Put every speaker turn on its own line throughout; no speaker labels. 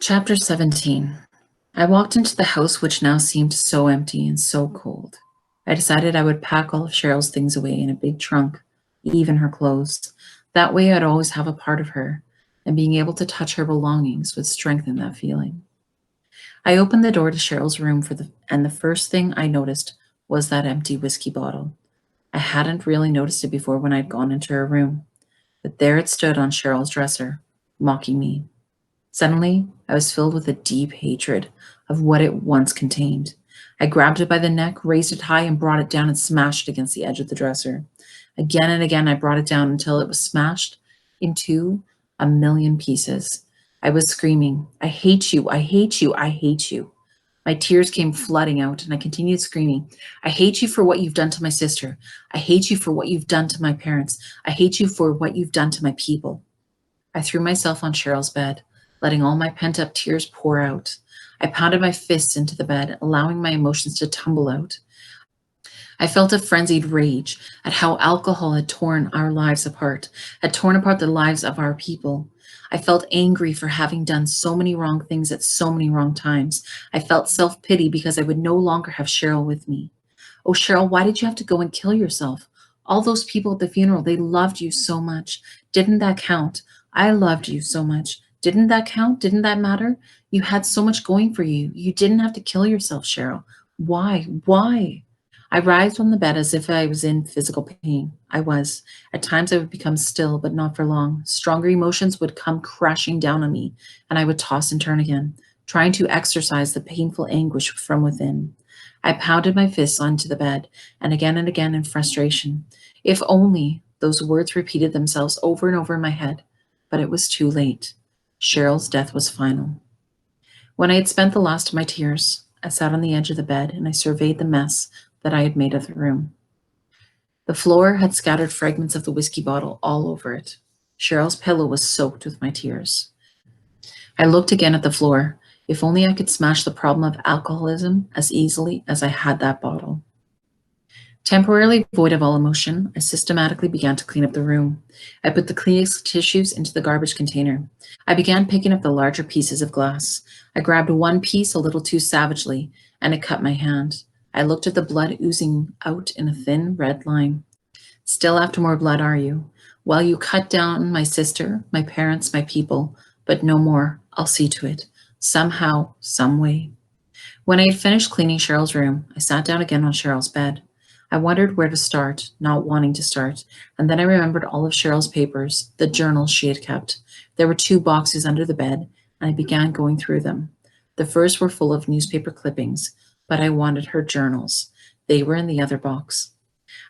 Chapter 17. I walked into the house, which now seemed so empty and so cold. I decided I would pack all of Cheryl's things away in a big trunk, even her clothes. That way I'd always have a part of her, and being able to touch her belongings would strengthen that feeling. I opened the door to Cheryl's room and the first thing I noticed was that empty whiskey bottle. I hadn't really noticed it before when I'd gone into her room, but there it stood on Cheryl's dresser, mocking me. Suddenly, I was filled with a deep hatred of what it once contained. I grabbed it by the neck, raised it high, and brought it down and smashed it against the edge of the dresser. Again and again, I brought it down until it was smashed into a million pieces. I was screaming, "I hate you, I hate you, I hate you." My tears came flooding out, and I continued screaming, "I hate you for what you've done to my sister. I hate you for what you've done to my parents. I hate you for what you've done to my people." I threw myself on Cheryl's bed, letting all my pent-up tears pour out. I pounded my fists into the bed, allowing my emotions to tumble out. I felt a frenzied rage at how alcohol had torn our lives apart, had torn apart the lives of our people. I felt angry for having done so many wrong things at so many wrong times. I felt self-pity because I would no longer have Cheryl with me. Oh, Cheryl, why did you have to go and kill yourself? All those people at the funeral, they loved you so much. Didn't that count? I loved you so much. Didn't that count? Didn't that matter? You had so much going for you. You didn't have to kill yourself, Cheryl. Why? Why? I writhed on the bed as if I was in physical pain. I was. At times I would become still, but not for long. Stronger emotions would come crashing down on me, and I would toss and turn again, trying to exorcise the painful anguish from within. I pounded my fists onto the bed, and again in frustration. If only those words repeated themselves over and over in my head, but it was too late. Cheryl's death was final. When I had spent the last of my tears, I sat on the edge of the bed and I surveyed the mess that I had made of the room. The floor had scattered fragments of the whiskey bottle all over it. Cheryl's pillow was soaked with my tears. I looked again at the floor. If only I could smash the problem of alcoholism as easily as I had that bottle. Temporarily void of all emotion, I systematically began to clean up the room. I put the Kleenex tissues into the garbage container. I began picking up the larger pieces of glass. I grabbed one piece a little too savagely, and it cut my hand. I looked at the blood oozing out in a thin red line. Still after more blood, are you? Well, you cut down my sister, my parents, my people, but no more. I'll see to it. Somehow, some way. When I had finished cleaning Cheryl's room, I sat down again on Cheryl's bed. I wondered where to start, not wanting to start, and then I remembered all of Cheryl's papers, the journals she had kept. There were 2 boxes under the bed, and I began going through them. The first were full of newspaper clippings, but I wanted her journals. They were in the other box.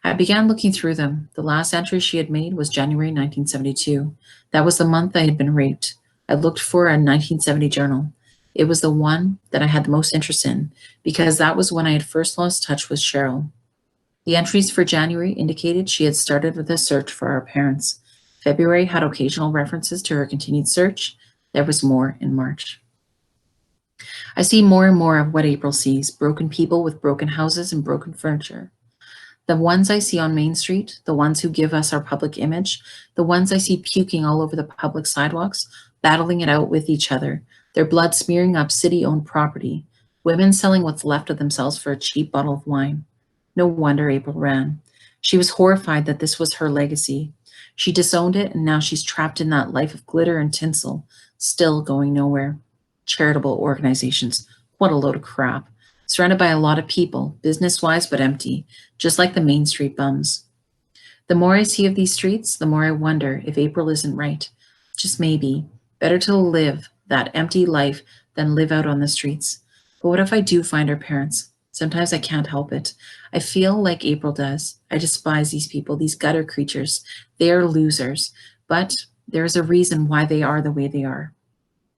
I began looking through them. The last entry she had made was January 1972. That was the month I had been raped. I looked for a 1970 journal. It was the one that I had the most interest in, because that was when I had first lost touch with Cheryl. The entries for January indicated she had started with a search for our parents. February had occasional references to her continued search. There was more in March. I see more and more of what April sees, broken people with broken houses and broken furniture. The ones I see on Main Street, the ones who give us our public image, the ones I see puking all over the public sidewalks, battling it out with each other, their blood smearing up city-owned property, women selling what's left of themselves for a cheap bottle of wine. No wonder April ran. She was horrified that this was her legacy. She disowned it, and now she's trapped in that life of glitter and tinsel, still going nowhere. Charitable organizations. What a load of crap. Surrounded by a lot of people, business-wise but empty, just like the Main Street bums. The more I see of these streets, the more I wonder if April isn't right. Just maybe. Better to live that empty life than live out on the streets. But what if I do find our parents? Sometimes I can't help it. I feel like April does. I despise these people, these gutter creatures. They are losers. But there is a reason why they are the way they are.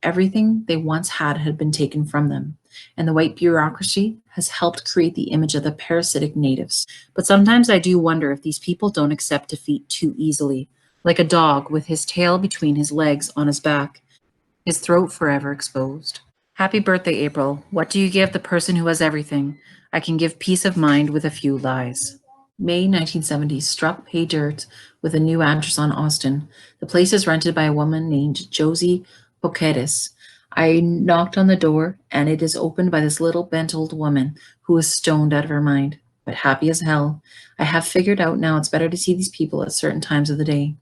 Everything they once had been taken from them, and the white bureaucracy has helped create the image of the parasitic natives. But sometimes I do wonder if these people don't accept defeat too easily, like a dog with his tail between his legs on his back, his throat forever exposed. Happy birthday, April. What do you give the person who has everything? I can give peace of mind with a few lies. May 1970 struck pay dirt with a new address on Austin. The place is rented by a woman named Josie Poketis. I knocked on the door, and it is opened by this little bent old woman who is stoned out of her mind, but happy as hell. I have figured out now it's better to see these people at certain times of the day.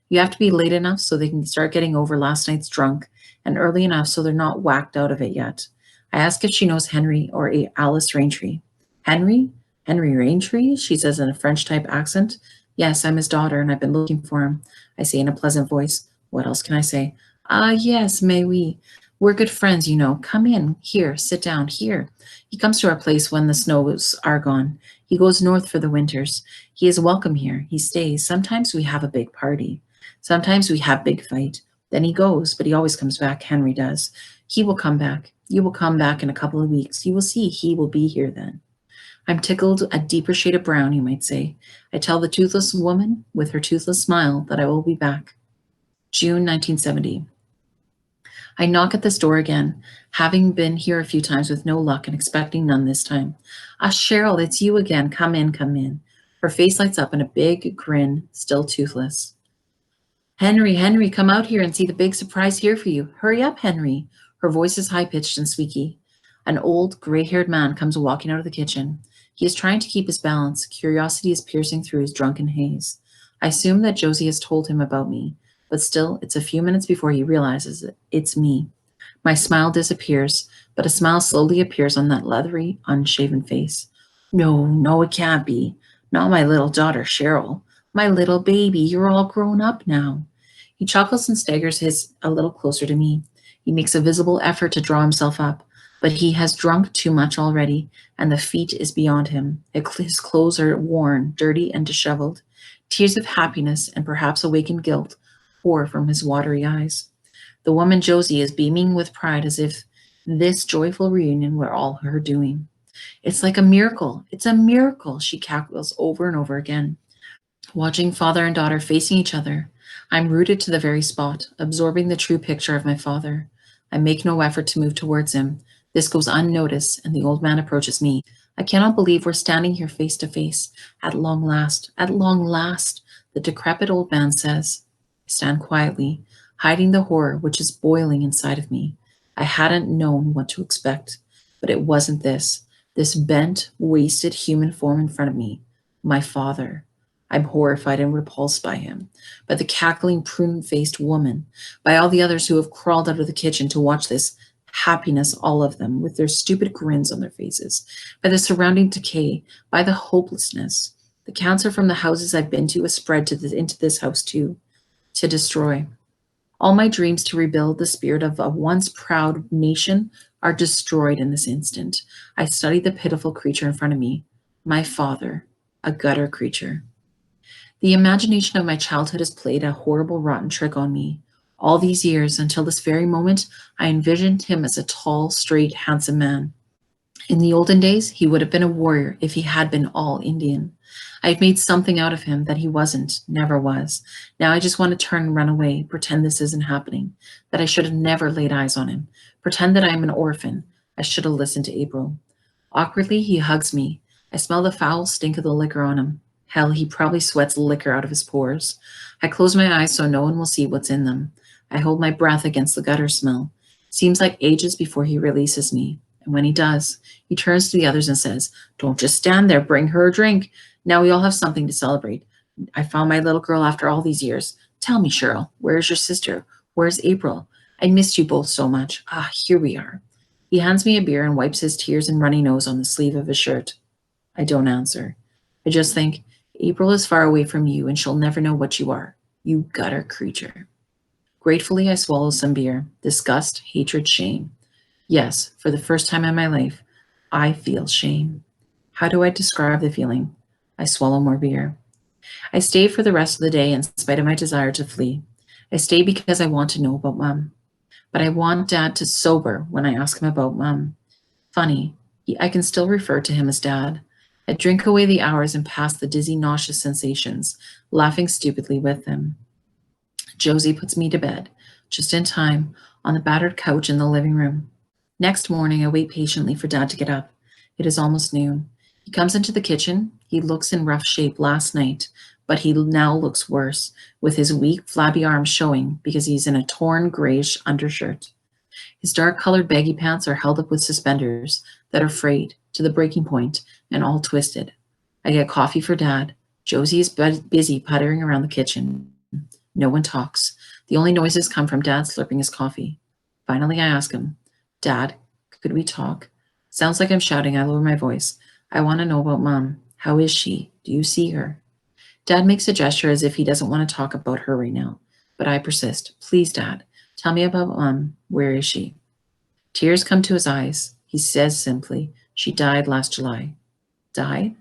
You have to be late enough so they can start getting over last night's drunk, and early enough so they're not whacked out of it yet. I ask if she knows Henry or Alice Raintree. Henry? Henry Raintree? She says in a French type accent. Yes, I'm his daughter, and I've been looking for him. I say in a pleasant voice. What else can I say? Ah, yes, mais oui. We're good friends, you know. Come in. Here, sit down. Here. He comes to our place when the snows are gone. He goes north for the winters. He is welcome here. He stays. Sometimes we have a big party. Sometimes we have big fight. Then he goes, but he always comes back. Henry does. He will come back. You will come back in a couple of weeks. You will see he will be here then. I'm tickled a deeper shade of brown, you might say. I tell the toothless woman with her toothless smile that I will be back. June 1970. I knock at this door again, having been here a few times with no luck and expecting none this time. Ah, Cheryl, it's you again. Come in, come in. Her face lights up in a big grin, still toothless. Henry, Henry, come out here and see the big surprise here for you. Hurry up, Henry. Her voice is high-pitched and squeaky. An old, gray-haired man comes walking out of the kitchen. He is trying to keep his balance. Curiosity is piercing through his drunken haze. I assume that Josie has told him about me, but still, it's a few minutes before he realizes it's me. My smile disappears, but a smile slowly appears on that leathery, unshaven face. No, no, it can't be. Not my little daughter, Cheryl. My little baby, you're all grown up now. He chuckles and staggers a little closer to me. He makes a visible effort to draw himself up, but he has drunk too much already, and the feat is beyond him. His clothes are worn, dirty, and disheveled. Tears of happiness and perhaps awakened guilt pour from his watery eyes. The woman Josie is beaming with pride as if this joyful reunion were all her doing. It's like a miracle. It's a miracle, she cackles over and over again. Watching father and daughter facing each other, I'm rooted to the very spot, absorbing the true picture of my father. I make no effort to move towards him. This goes unnoticed, and the old man approaches me. I cannot believe we're standing here face to face. At long last, the decrepit old man says. I stand quietly, hiding the horror which is boiling inside of me. I hadn't known what to expect, but it wasn't this bent, wasted human form in front of me, my father. I'm horrified and repulsed by him, by the cackling, prune-faced woman, by all the others who have crawled out of the kitchen to watch this happiness, all of them, with their stupid grins on their faces, by the surrounding decay, by the hopelessness. The cancer from the houses I've been to has spread into this house too, to destroy. All my dreams to rebuild the spirit of a once proud nation are destroyed in this instant. I study the pitiful creature in front of me, my father, a gutter creature. The imagination of my childhood has played a horrible, rotten trick on me. All these years, until this very moment, I envisioned him as a tall, straight, handsome man. In the olden days, he would have been a warrior if he had been all Indian. I had made something out of him that he wasn't, never was. Now I just want to turn and run away, pretend this isn't happening, that I should have never laid eyes on him, pretend that I am an orphan. I should have listened to April. Awkwardly, he hugs me. I smell the foul stink of the liquor on him. Hell, he probably sweats liquor out of his pores. I close my eyes so no one will see what's in them. I hold my breath against the gutter smell. Seems like ages before he releases me. And when he does, he turns to the others and says, "Don't just stand there, bring her a drink. Now we all have something to celebrate. I found my little girl after all these years. Tell me, Cheryl, where's your sister? Where's April? I missed you both so much. Ah, here we are." He hands me a beer and wipes his tears and runny nose on the sleeve of his shirt. I don't answer. I just think, April is far away from you and she'll never know what you are. You gutter creature. Gratefully, I swallow some beer. Disgust, hatred, shame. Yes, for the first time in my life, I feel shame. How do I describe the feeling? I swallow more beer. I stay for the rest of the day in spite of my desire to flee. I stay because I want to know about Mom. But I want Dad to sober when I ask him about Mom. Funny, I can still refer to him as Dad. I drink away the hours and pass the dizzy, nauseous sensations, laughing stupidly with them. Josie puts me to bed, just in time, on the battered couch in the living room. Next morning, I wait patiently for Dad to get up. It is almost noon. He comes into the kitchen. He looks in rough shape last night, but he now looks worse, with his weak, flabby arms showing because he's in a torn, grayish undershirt. His dark-colored baggy pants are held up with suspenders that are frayed to the breaking point and all twisted. I get coffee for Dad. Josie is busy puttering around the kitchen. No one talks. The only noises come from Dad slurping his coffee. Finally, I ask him, Dad, could we talk? Sounds like I'm shouting. I lower my voice. I want to know about Mom. How is she? Do you see her? Dad makes a gesture as if he doesn't want to talk about her right now, but I persist. Please, Dad, tell me about Mom. Where is she? Tears come to his eyes. He says simply, she died last July. Died?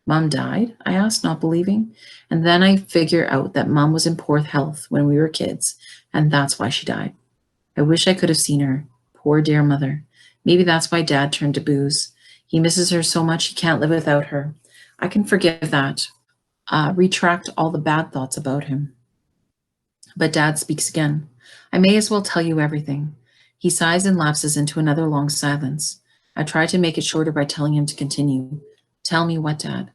Mom died? I asked, not believing. And then I figure out that Mom was in poor health when we were kids, and that's why she died. I wish I could have seen her. Poor dear mother. Maybe that's why Dad turned to booze. He misses her so much he can't live without her. I can forgive that. Retract all the bad thoughts about him. But Dad speaks again. I may as well tell you everything. He sighs and lapses into another long silence. I try to make it shorter by telling him to continue. Tell me what, Dad?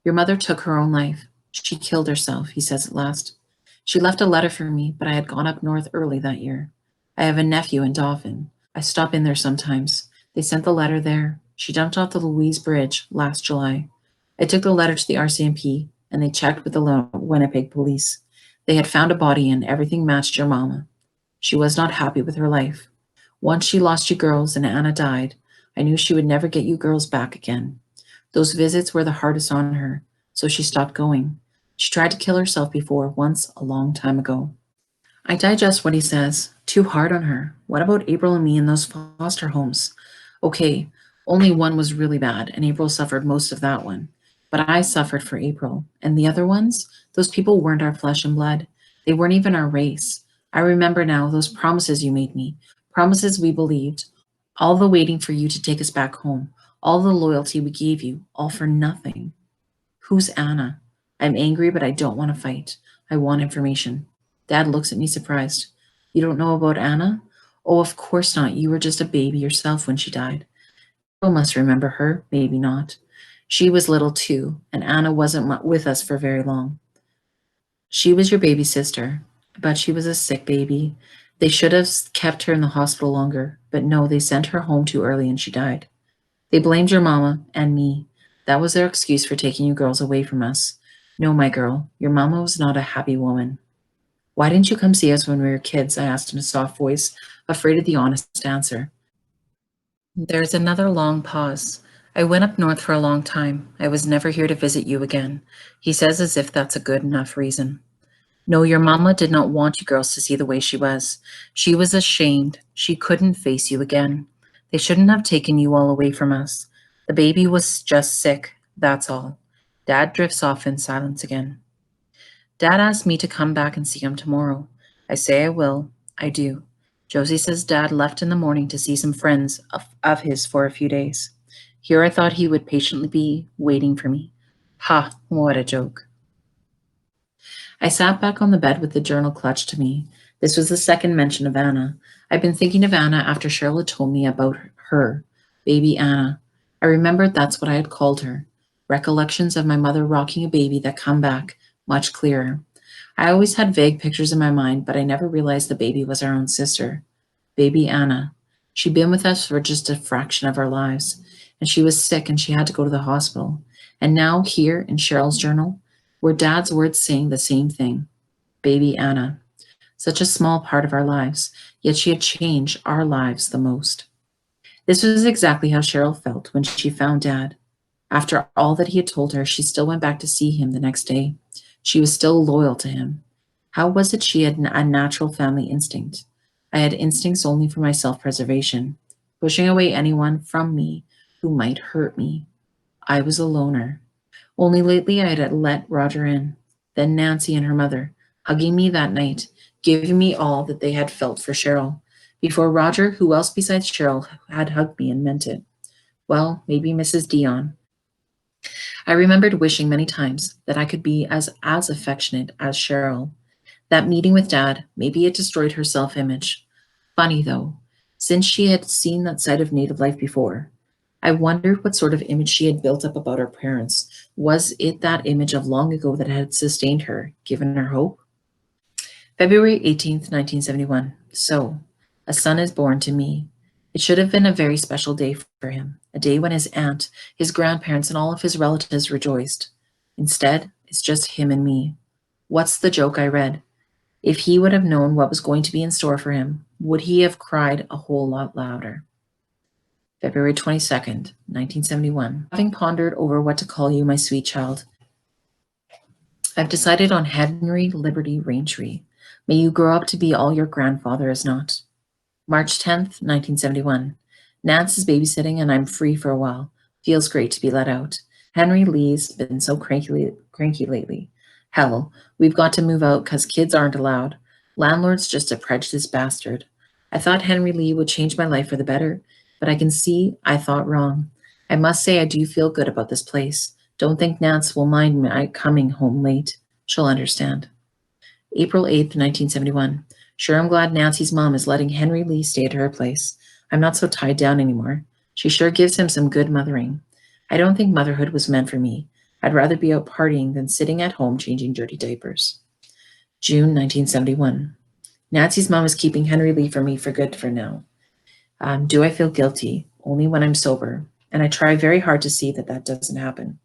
Your mother took her own life. She killed herself, he says at last. She left a letter for me, but I had gone up north early that year. I have a nephew in Dauphin. I stop in there sometimes. They sent the letter there. She jumped off the Louise Bridge last July. I took the letter to the RCMP, and they checked with the Winnipeg police. They had found a body and everything matched your mama. She was not happy with her life. Once she lost you girls and Anna died, I knew she would never get you girls back again. Those visits were the hardest on her, so she stopped going. She tried to kill herself before, once a long time ago. I digest what he says. Too hard on her. What about April and me in those foster homes? Okay, only one was really bad, and April suffered most of that one. But I suffered for April. And the other ones? Those people weren't our flesh and blood. They weren't even our race. I remember now those promises you made me. Promises we believed. All the waiting for you to take us back home. All the loyalty we gave you. All for nothing. Who's Anna? I'm angry, but I don't want to fight. I want information. Dad looks at me surprised. You don't know about Anna? Oh, of course not. You were just a baby yourself when she died. You must remember her. Maybe not. She was little too, and Anna wasn't with us for very long. She was your baby sister, but she was a sick baby. They should have kept her in the hospital longer, but no, they sent her home too early and she died. They blamed your mama and me. That was their excuse for taking you girls away from us. No, my girl, your mama was not a happy woman. Why didn't you come see us when we were kids? I asked in a soft voice, afraid of the honest answer. There's another long pause. I went up north for a long time. I was never here to visit you again. He says as if that's a good enough reason. No, your mama did not want you girls to see the way she was. She was ashamed. She couldn't face you again. They shouldn't have taken you all away from us. The baby was just sick, that's all. Dad drifts off in silence again. Dad asked me to come back and see him tomorrow. I say I will. I do. Josie says Dad left in the morning to see some friends of his for a few days. Here I thought he would patiently be waiting for me. Ha, what a joke. I sat back on the bed with the journal clutched to me. This was the second mention of Anna. I'd been thinking of Anna after Cheryl had told me about her, baby Anna. I remembered that's what I had called her. Recollections of my mother rocking a baby that come back, much clearer. I always had vague pictures in my mind, but I never realized the baby was our own sister. Baby Anna. She'd been with us for just a fraction of our lives, and she was sick and she had to go to the hospital. And now, here in Cheryl's journal, were Dad's words saying the same thing. Baby Anna. Such a small part of our lives, yet she had changed our lives the most. This was exactly how Cheryl felt when she found Dad. After all that he had told her, she still went back to see him the next day. She was still loyal to him. How was it she had a natural family instinct? I had instincts only for my self-preservation, pushing away anyone from me who might hurt me. I was a loner. Only lately I had let Roger in, then Nancy and her mother, hugging me that night, giving me all that they had felt for Cheryl. Before Roger, who else besides Cheryl had hugged me and meant it? Well, maybe Mrs. Dion. I remembered wishing many times that I could be as affectionate as Cheryl. That meeting with Dad, maybe it destroyed her self-image. Funny, though, since she had seen that side of native life before. I wondered what sort of image she had built up about her parents. Was it that image of long ago that had sustained her, given her hope? February 18th, 1971. So, A son is born to me. It should have been a very special day for him, a day when his aunt, his grandparents, and all of his relatives rejoiced. Instead, it's just him and me. What's the joke I read? If he would have known what was going to be in store for him, would he have cried a whole lot louder? February 22nd, 1971. Having pondered over what to call you, my sweet child, I've decided on Henry Liberty Raintree. May you grow up to be all your grandfather is not. March 10th, 1971. Nance is babysitting and I'm free for a while. Feels great to be let out. Henry Lee's been so cranky lately. Hell, we've got to move out because kids aren't allowed. Landlord's just a prejudiced bastard. I thought Henry Lee would change my life for the better, but I can see I thought wrong. I must say I do feel good about this place. Don't think Nance will mind me coming home late. She'll understand. April 8th, 1971. Sure, I'm glad Nancy's mom is letting Henry Lee stay at her place. I'm not so tied down anymore. She sure gives him some good mothering. I don't think motherhood was meant for me. I'd rather be out partying than sitting at home changing dirty diapers. June 1971. Nancy's mom is keeping Henry Lee from me for good for now. Do I feel guilty? Only when I'm sober. And I try very hard to see that that doesn't happen.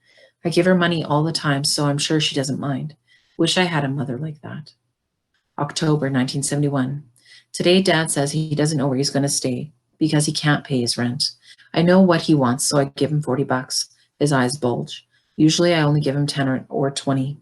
I give her money all the time, so I'm sure she doesn't mind. Wish I had a mother like that. October 1971. Today, Dad says he doesn't know where he's going to stay because he can't pay his rent. I know what he wants, so I give him $40. His eyes bulge. Usually, I only give him 10 or 20.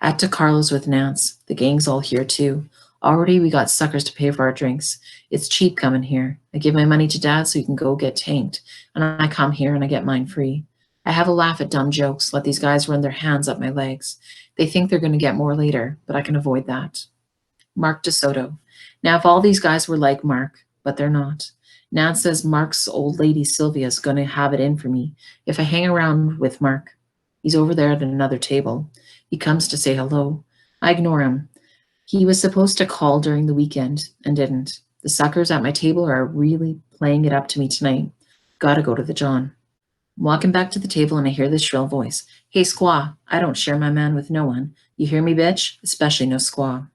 At DeCarlo's with Nance. The gang's all here, too. Already, we got suckers to pay for our drinks. It's cheap coming here. I give my money to Dad so he can go get tanked, and I come here and I get mine free. I have a laugh at dumb jokes, let these guys run their hands up my legs. They think they're going to get more later, but I can avoid that. Mark DeSoto. Now, if all these guys were like Mark, but they're not. Nance says Mark's old lady Sylvia's going to have it in for me if I hang around with Mark. He's over there at another table. He comes to say hello. I ignore him. He was supposed to call during the weekend and didn't. The suckers at my table are really playing it up to me tonight. Gotta go to the John. I'm walking back to the table and I hear this shrill voice. Hey, squaw, I don't share my man with no one. You hear me, bitch? Especially no squaw.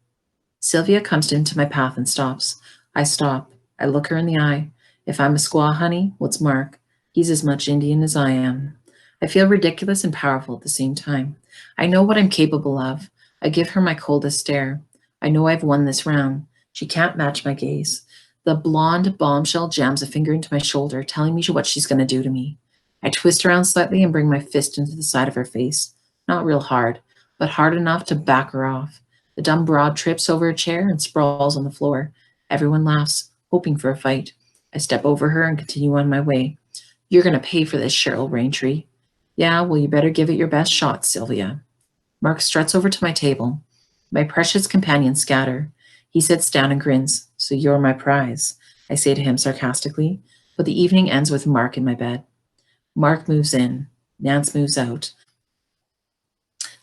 Sylvia comes into my path and stops. I stop. I look her in the eye. If I'm a squaw, honey, what's Mark? He's as much Indian as I am. I feel ridiculous and powerful at the same time. I know what I'm capable of. I give her my coldest stare. I know I've won this round. She can't match my gaze. The blonde bombshell jams a finger into my shoulder, telling me what she's going to do to me. I twist around slightly and bring my fist into the side of her face. Not real hard, but hard enough to back her off. The dumb broad trips over a chair and sprawls on the floor. Everyone laughs, hoping for a fight. I step over her and continue on my way. You're going to pay for this, Cheryl Raintree. Yeah, well, you better give it your best shot, Sylvia. Mark struts over to my table. My precious companions scatter. He sits down and grins. So you're my prize, I say to him sarcastically, but the evening ends with Mark in my bed. Mark moves in. Nance moves out.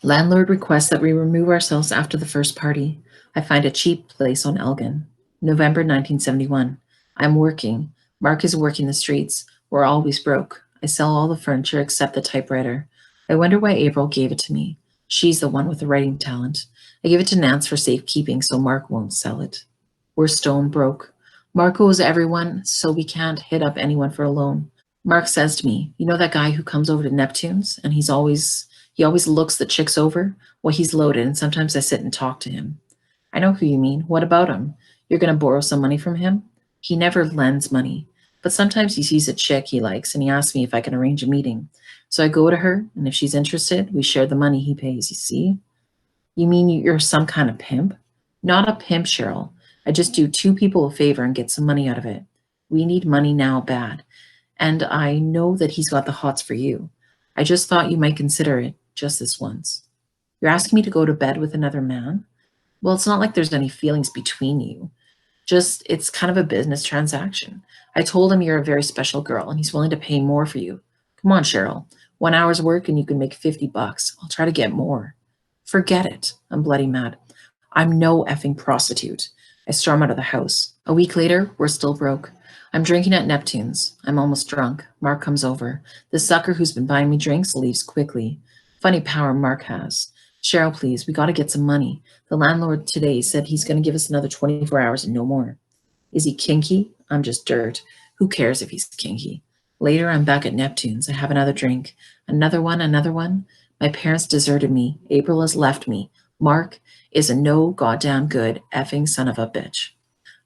Landlord requests that we remove ourselves after the first party. I find a cheap place on Elgin. November 1971. I'm working. Mark is working the streets. We're always broke. I sell all the furniture except the typewriter. I wonder why April gave it to me. She's the one with the writing talent. I give it to Nance for safekeeping so Mark won't sell it. We're stone broke. Mark owes everyone, so we can't hit up anyone for a loan. Mark says to me, you know that guy who comes over to Neptune's and he always looks the chicks over? Well, he's loaded and sometimes I sit and talk to him. I know who you mean. What about him? You're going to borrow some money from him? He never lends money, but sometimes he sees a chick he likes and he asks me if I can arrange a meeting. So I go to her, and if she's interested, we share the money he pays, you see? You mean you're some kind of pimp? Not a pimp, Cheryl. I just do two people a favor and get some money out of it. We need money now bad. And I know that he's got the hots for you. I just thought you might consider it just this once. You're asking me to go to bed with another man? Well, it's not like there's any feelings between you. Just, it's kind of a business transaction. I told him you're a very special girl and he's willing to pay more for you. Come on, Cheryl. 1 hour's work and you can make $50. I'll try to get more. Forget it. I'm bloody mad. I'm no effing prostitute. I storm out of the house. A week later, we're still broke. I'm drinking at Neptune's. I'm almost drunk. Mark comes over. The sucker who's been buying me drinks leaves quickly. Funny power Mark has. Cheryl, please, we got to get some money. The landlord today said he's going to give us another 24 hours and no more. Is he kinky? I'm just dirt. Who cares if he's kinky? Later, I'm back at Neptune's. I have another drink. Another one, another one. My parents deserted me. April has left me. Mark is a no goddamn good effing son of a bitch.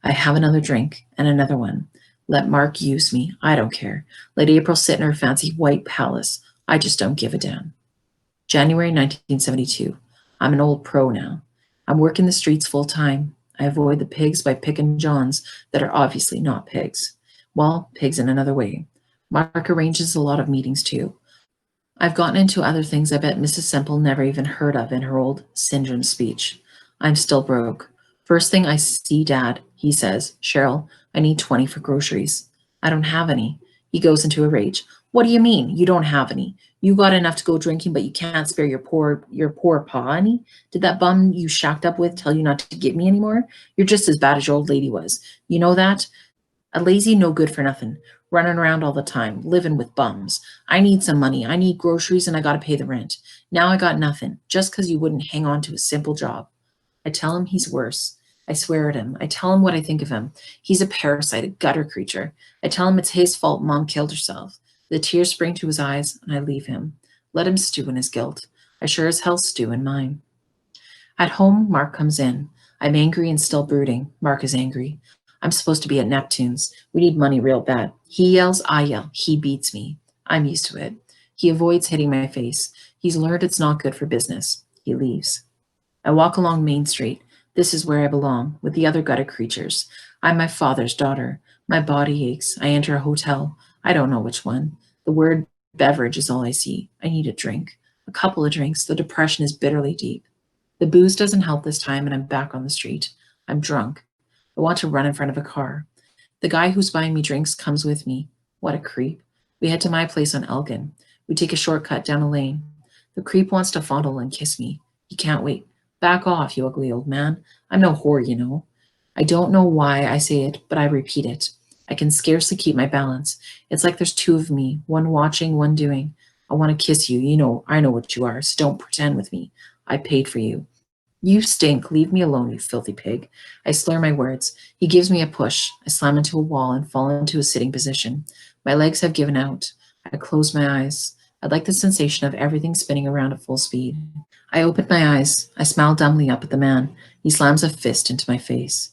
I have another drink and another one. Let Mark use me. I don't care. Let April sit in her fancy white palace. I just don't give a damn. January 1972. I'm an old pro now. I'm working the streets full time. I avoid the pigs by picking Johns that are obviously not pigs. Well, pigs in another way. Mark arranges a lot of meetings too. I've gotten into other things I bet Mrs. Semple never even heard of in her old syndrome speech. I'm still broke. First thing I see Dad, he says, Cheryl, I need 20 for groceries. I don't have any. He goes into a rage. What do you mean you don't have any? You got enough to go drinking, but you can't spare your poor pa any? Did that bum you shacked up with tell you not to give me any more? You're just as bad as your old lady was. You know that? A lazy no good for nothing, running around all the time, living with bums. I need some money. I need groceries and I gotta pay the rent. Now I got nothing, just 'cause you wouldn't hang on to a simple job. I tell him he's worse. I swear at him. I tell him what I think of him. He's a parasite, a gutter creature. I tell him it's his fault Mom killed herself. The tears spring to his eyes and I leave him. Let him stew in his guilt. I sure as hell stew in mine. At home, Mark comes in. I'm angry and still brooding. Mark is angry. I'm supposed to be at Neptune's. We need money real bad. He yells, I yell. He beats me. I'm used to it. He avoids hitting my face. He's learned it's not good for business. He leaves. I walk along Main Street. This is where I belong, with the other gutter creatures. I'm my father's daughter. My body aches. I enter a hotel. I don't know which one. The word beverage is all I see. I need a drink. A couple of drinks. The depression is bitterly deep. The booze doesn't help this time, and I'm back on the street. I'm drunk. I want to run in front of a car. The guy who's buying me drinks comes with me. What a creep. We head to my place on Elgin. We take a shortcut down a lane. The creep wants to fondle and kiss me. He can't wait. Back off, you ugly old man. I'm no whore, you know. I don't know why I say it, but I repeat it. I can scarcely keep my balance. It's like there's two of me, one watching, one doing. I want to kiss you. You know, I know what you are, so don't pretend with me. I paid for you. You stink. Leave me alone, you filthy pig. I slur my words. He gives me a push. I slam into a wall and fall into a sitting position. My legs have given out. I close my eyes. I like the sensation of everything spinning around at full speed. I open my eyes. I smile dumbly up at the man. He slams a fist into my face.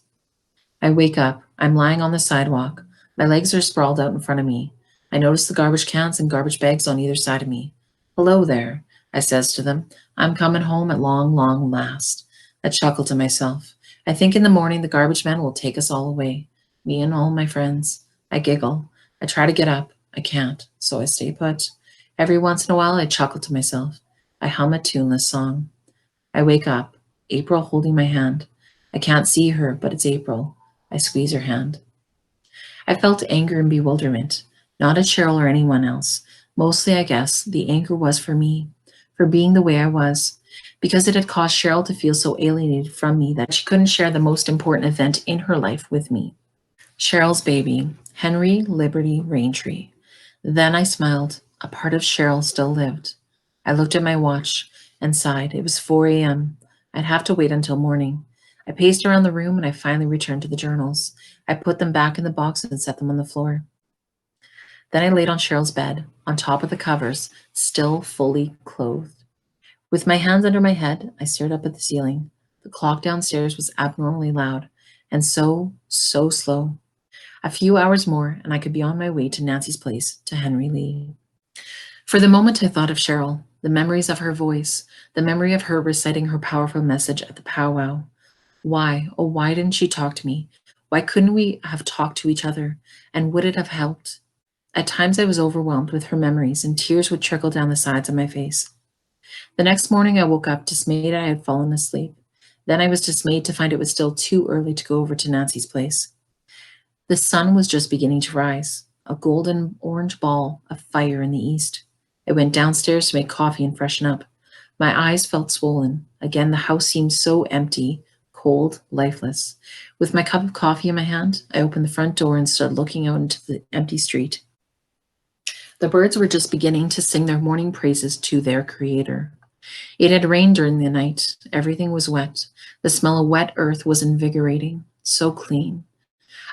I wake up. I'm lying on the sidewalk. My legs are sprawled out in front of me. I notice the garbage cans and garbage bags on either side of me. Hello there, I says to them. I'm coming home at long, long last. I chuckle to myself. I think in the morning the garbage man will take us all away. Me and all my friends. I giggle. I try to get up. I can't, so I stay put. Every once in a while I chuckle to myself. I hum a tuneless song. I wake up. April holding my hand. I can't see her, but it's April. I squeeze her hand. I felt anger and bewilderment, not at Cheryl or anyone else. Mostly, I guess, the anger was for me, for being the way I was, because it had caused Cheryl to feel so alienated from me that she couldn't share the most important event in her life with me. Cheryl's baby, Henry Liberty Raintree. Then I smiled. A part of Cheryl still lived. I looked at my watch and sighed. It was 4 a.m. I'd have to wait until morning. I paced around the room and I finally returned to the journals. I put them back in the box and set them on the floor. Then I laid on Cheryl's bed, on top of the covers, still fully clothed. With my hands under my head, I stared up at the ceiling. The clock downstairs was abnormally loud, and so slow. A few hours more, and I could be on my way to Nancy's place, to Henry Lee. For the moment, I thought of Cheryl, the memories of her voice, the memory of her reciting her powerful message at the powwow. Why, oh, why didn't she talk to me? Why couldn't we have talked to each other? And would it have helped? At times I was overwhelmed with her memories, and tears would trickle down the sides of my face. The next morning I woke up dismayed I had fallen asleep. Then I was dismayed to find it was still too early to go over to Nancy's place. The sun was just beginning to rise, a golden orange ball of fire in the east. I went downstairs to make coffee and freshen up. My eyes felt swollen. Again, the house seemed so empty, cold, lifeless. With my cup of coffee in my hand, I opened the front door and stood looking out into the empty street. The birds were just beginning to sing their morning praises to their creator. It had rained during the night. Everything was wet. The smell of wet earth was invigorating, so clean.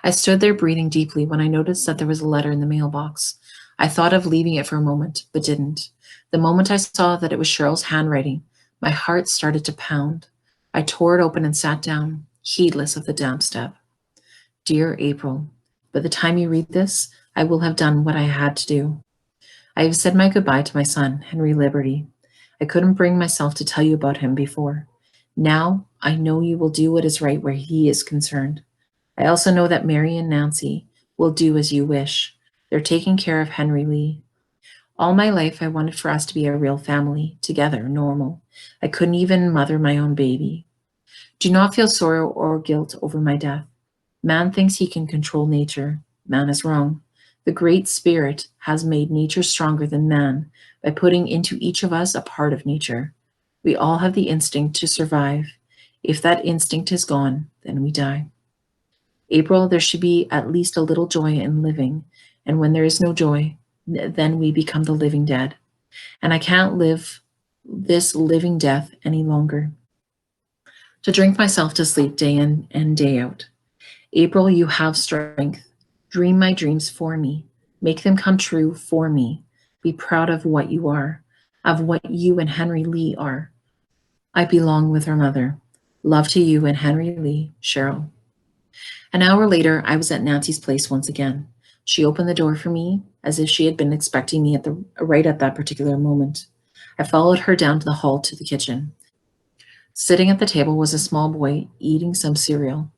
I stood there breathing deeply when I noticed that there was a letter in the mailbox. I thought of leaving it for a moment, but didn't. The moment I saw that it was Cheryl's handwriting, my heart started to pound. I tore it open and sat down, heedless of the damp step. Dear April, by the time you read this, I will have done what I had to do. I have said my goodbye to my son, Henry Liberty. I couldn't bring myself to tell you about him before. Now I know you will do what is right where he is concerned. I also know that Mary and Nancy will do as you wish. They're taking care of Henry Lee. All my life, I wanted for us to be a real family, together, normal. I couldn't even mother my own baby. Do not feel sorrow or guilt over my death. Man thinks he can control nature. Man is wrong. The Great Spirit has made nature stronger than man by putting into each of us a part of nature. We all have the instinct to survive. If that instinct is gone, then we die. April, there should be at least a little joy in living, and when there is no joy, then we become the living dead. And I can't live this living death any longer. To drink myself to sleep day in and day out. April, you have strength. Dream my dreams for me. Make them come true for me. Be proud of what you are, of what you and Henry Lee are. I belong with her mother. Love to you and Henry Lee, Cheryl. An hour later, I was at Nancy's place once again. She opened the door for me as if she had been expecting me right at that particular moment. I followed her down to the hall to the kitchen. Sitting at the table was a small boy eating some cereal.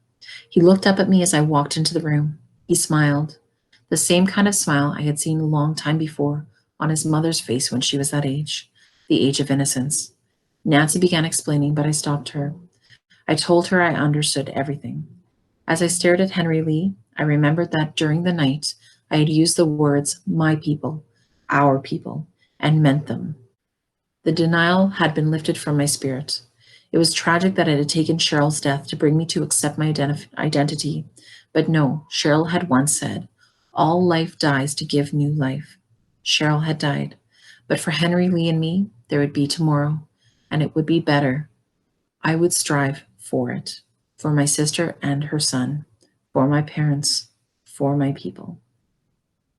He looked up at me as I walked into the room. He smiled, the same kind of smile I had seen a long time before on his mother's face when she was that age, the age of innocence. Nancy began explaining, but I stopped her. I told her I understood everything. As I stared at Henry Lee, I remembered that during the night I had used the words my people, our people, and meant them. The denial had been lifted from my spirit. It was tragic that it had taken Cheryl's death to bring me to accept my identity. But no, Cheryl had once said, all life dies to give new life. Cheryl had died. But for Henry Lee and me, there would be tomorrow, and it would be better. I would strive for it, for my sister and her son, for my parents, for my people.